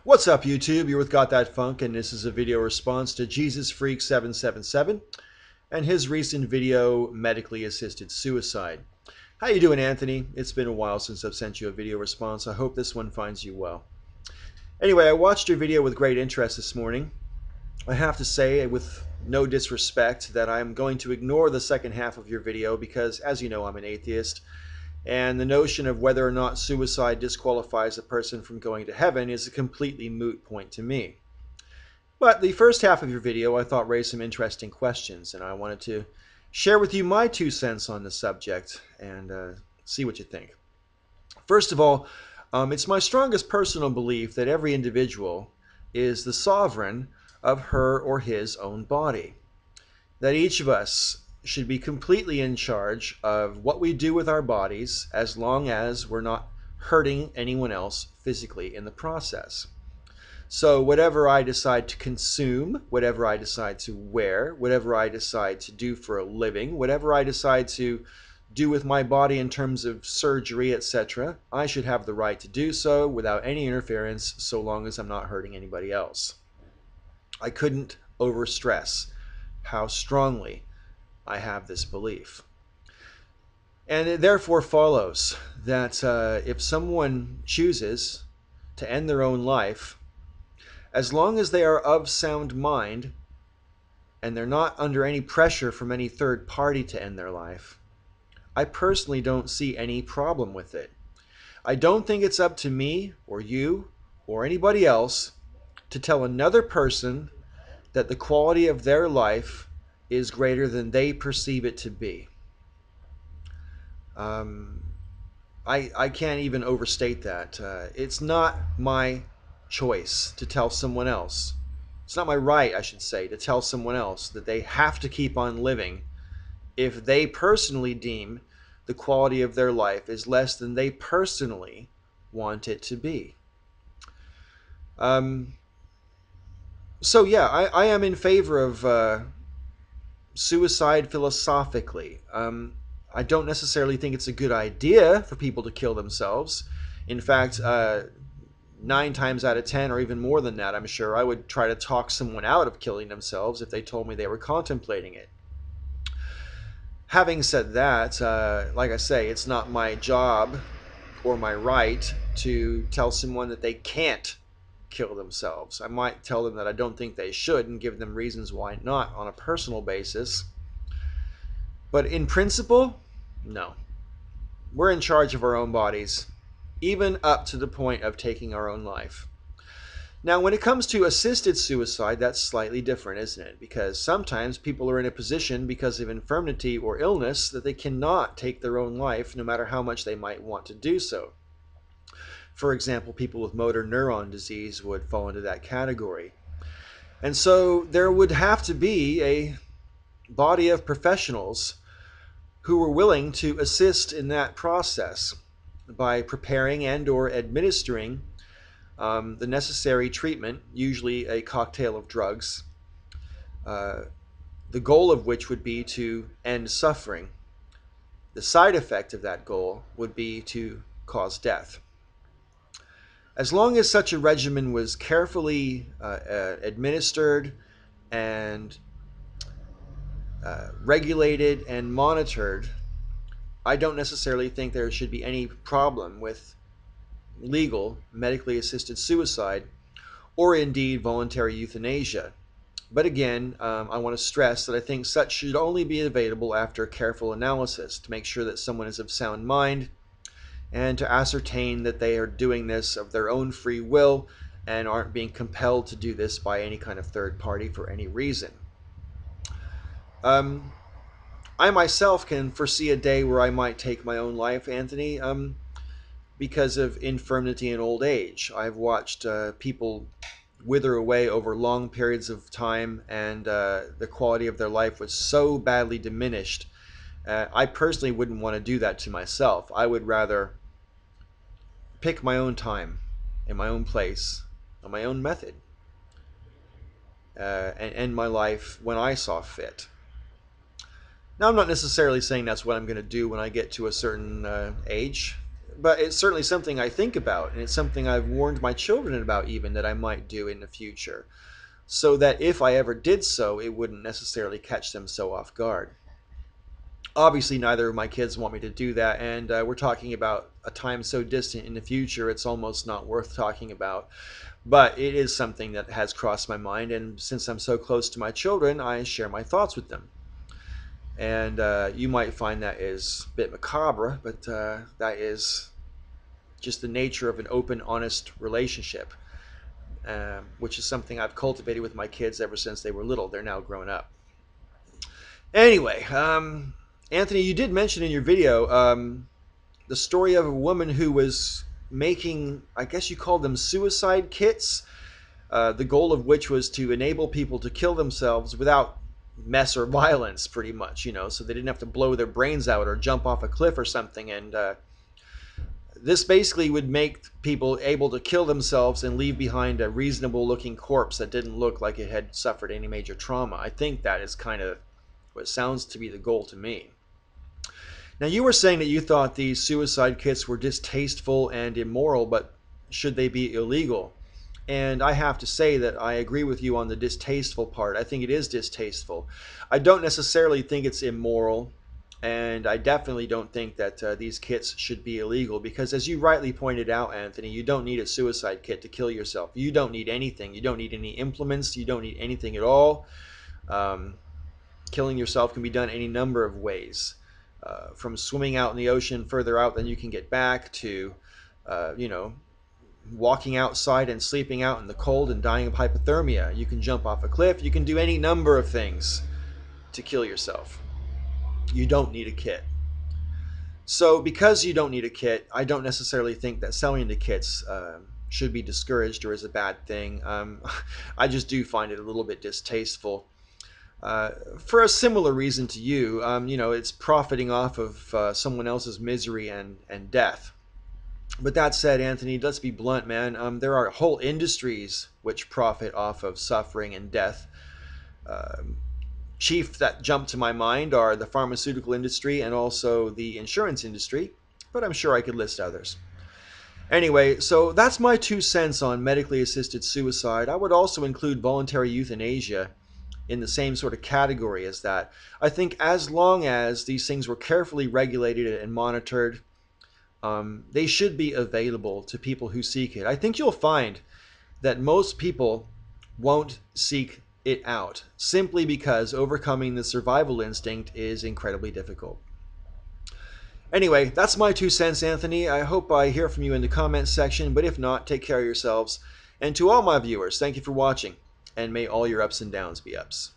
What's up, YouTube? You're with Gothatfunk, and this is a video response to JF777 and his recent video, Medically Assisted Suicide. How you doing, Anthony? It's been a while since I've sent you a video response. I hope this one finds you well. Anyway, I watched your video with great interest this morning. I have to say, with no disrespect, that I'm going to ignore the second half of your video because, as you know, I'm an atheist. And the notion of whether or not suicide disqualifies a person from going to heaven is a completely moot point to me. But the first half of your video I thought raised some interesting questions, and I wanted to share with you my 2 cents on the subject and see what you think. First of all, it's my strongest personal belief that every individual is the sovereign of her or his own body. That each of us should be completely in charge of what we do with our bodies as long as we're not hurting anyone else physically in the process. So whatever I decide to consume, whatever I decide to wear, whatever I decide to do for a living, whatever I decide to do with my body in terms of surgery, etc., I should have the right to do so without any interference so long as I'm not hurting anybody else. I couldn't overstress how strongly I have this belief. And it therefore follows that if someone chooses to end their own life, as long as they are of sound mind and they're not under any pressure from any third party to end their life, I personally don't see any problem with it. I don't think it's up to me or you or anybody else to tell another person that the quality of their life is greater than they perceive it to be. I can't even overstate that. It's not my choice to tell someone else. It's not my right, I should say, to tell someone else that they have to keep on living if they personally deem the quality of their life is less than they personally want it to be. So yeah, I am in favor of suicide philosophically. I don't necessarily think it's a good idea for people to kill themselves. In fact, 9 times out of 10, or even more than that, I'm sure, I would try to talk someone out of killing themselves if they told me they were contemplating it. Having said that, like I say, it's not my job or my right to tell someone that they can't kill themselves. I might tell them that I don't think they should and give them reasons why not on a personal basis. But in principle, no. We're in charge of our own bodies, even up to the point of taking our own life. Now, when it comes to assisted suicide, that's slightly different, isn't it? Because sometimes people are in a position because of infirmity or illness that they cannot take their own life, no matter how much they might want to do so. For example, people with motor neuron disease would fall into that category. And so there would have to be a body of professionals who were willing to assist in that process by preparing and or administering the necessary treatment, usually a cocktail of drugs, the goal of which would be to end suffering. The side effect of that goal would be to cause death. As long as such a regimen was carefully administered and regulated and monitored, I don't necessarily think there should be any problem with legal, medically assisted suicide, or indeed voluntary euthanasia. But again, I want to stress that I think such should only be available after careful analysis to make sure that someone is of sound mind and to ascertain that they are doing this of their own free will and aren't being compelled to do this by any kind of third party for any reason. I myself can foresee a day where I might take my own life, Anthony, because of infirmity and old age. I've watched people wither away over long periods of time, and the quality of their life was so badly diminished. I personally wouldn't want to do that to myself. I would rather pick my own time, in my own place, on my own method, and end my life when I saw fit. Now, I'm not necessarily saying that's what I'm going to do when I get to a certain age. but it's certainly something I think about, and it's something I've warned my children about even that I might do in the future, so that if I ever did so, it wouldn't necessarily catch them so off guard. Obviously, neither of my kids want me to do that, and we're talking about a time so distant in the future, it's almost not worth talking about. But it is something that has crossed my mind, and since I'm so close to my children, I share my thoughts with them. And you might find that is a bit macabre, but that is just the nature of an open, honest relationship, which is something I've cultivated with my kids ever since they were little. They're now grown up. Anyway, Anthony, you did mention in your video the story of a woman who was making, I guess you called them suicide kits, the goal of which was to enable people to kill themselves without mess or violence, pretty much, so they didn't have to blow their brains out or jump off a cliff or something. And this basically would make people able to kill themselves and leave behind a reasonable looking corpse that didn't look like it had suffered any major trauma. I think that is kind of what sounds to be the goal to me. Now, you were saying that you thought these suicide kits were distasteful and immoral, but should they be illegal? And I have to say that I agree with you on the distasteful part. I think it is distasteful. I don't necessarily think it's immoral, and I definitely don't think that these kits should be illegal, because as you rightly pointed out, Anthony, you don't need a suicide kit to kill yourself. You don't need anything. You don't need any implements. You don't need anything at all. Killing yourself can be done any number of ways. From swimming out in the ocean further out than you can get back to, walking outside and sleeping out in the cold and dying of hypothermia. You can jump off a cliff. You can do any number of things to kill yourself. You don't need a kit. So because you don't need a kit, I don't necessarily think that selling the kits should be discouraged or is a bad thing. I just do find it a little bit distasteful. For a similar reason to you, it's profiting off of someone else's misery and death. But that said, Anthony, let's be blunt, man. There are whole industries which profit off of suffering and death. Chief that jump to my mind are the pharmaceutical industry and also the insurance industry, but I'm sure I could list others. Anyway, so that's my 2 cents on medically assisted suicide. I would also include voluntary euthanasia in the same sort of category as that. I think as long as these things were carefully regulated and monitored, they should be available to people who seek it. I think you'll find that most people won't seek it out simply because overcoming the survival instinct is incredibly difficult. Anyway, that's my 2 cents, Anthony. I hope I hear from you in the comments section, but if not, take care of yourselves. And to all my viewers, thank you for watching, and may all your ups and downs be ups.